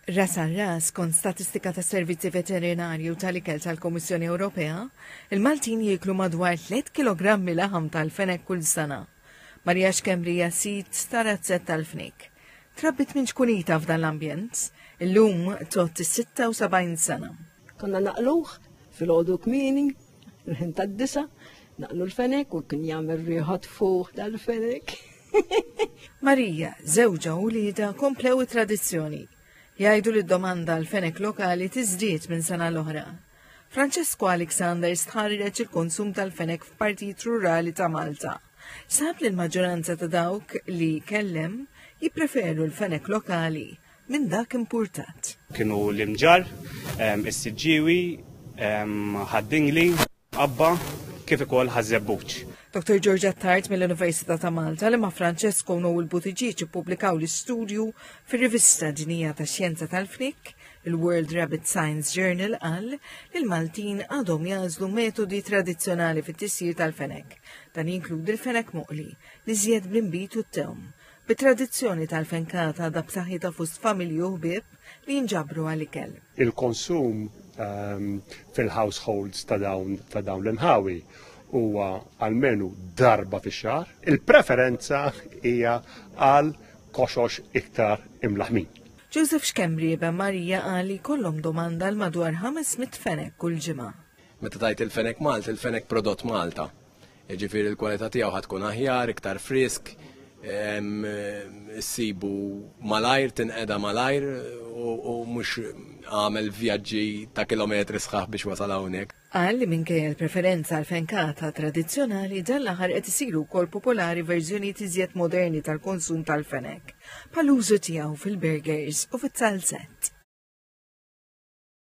Ras għal ras kon statistika ta' servizzi veterinarju tal-ikel tal-Komissjoni Ewropea, il-Maltin jieklu madwar 3 kg laħam tal-fenek kull sena. Marija Xkembri jassit ta' razzett tal-fnik. Trabbit minn xkunita f'dan l-ambjent, illum tot 76 sena. Konna naqluħ fil-ħodu kmini, rħin tad-disa, naqlu l-fenek u kien jagħmel riħat fuq tal-fenek. Marija, żewġa u lieda komplew it-tradizzjoni. Jgħidu li d-domanda l-fenek lokali tiżdied minn sena l-oħra. Francesco Alexander stħarreġ il-konsum tal-fenek f'partit rurali ta' Malta. Sab li l-maġġoranza ta' dawk li kellem jippreferu l-fenek lokali minn dak importat. Kienu l-imġar, is-siġġiewi, ħaddingli, abba, kif ukoll ħażebbuċ. Dr. Giorgia Tart mill-Università ta' Malta li ma' Francesco u l-Butiġiċ ippubblikaw l-istudju fir-rivista Dinija ta' Xjenza tal-Fnik, il-World Rabbit Science Journal qal li l-Maltin għadhom jażlu metodi tradizzjonali fit-tissir tal-fenek. Dan jinkludi l-fenek muqli, li żjed bl-inbit u t-tewm, bit-tradizzjoni tal-fenkata da b'saħħitha fost familji u ħbieb li jinġabru għal-ikel. Il-konsum fil-households ta' dawn l-imħawi huwa almenu darba fix-xahar, il-preferenza hija għal koxox iktar imlaħmin. Joseph Xkembri ben Marija għali kollhom domanda l madwar 500 fenek kull ġimgħa. Meta tajt il-fenek Malta, il-fenek prodott Malta. Jiġifieri l-kwalità tiegħu ħadkun aħjar, iktar frisk, sibu malajr, tinqeda malajr u mhux għamel vjaġġi ta' kilometri sħaħ biex wasal hawnhekk. Qal li minkejja l-preferenza għal fenkata tradizzjonali dan l-aħħar qed isiru wkoll popolari verżjonijiet iżjed moderni tal-konsum tal-fenek, bħal użu tiegħu fil-burgers u fit-salset.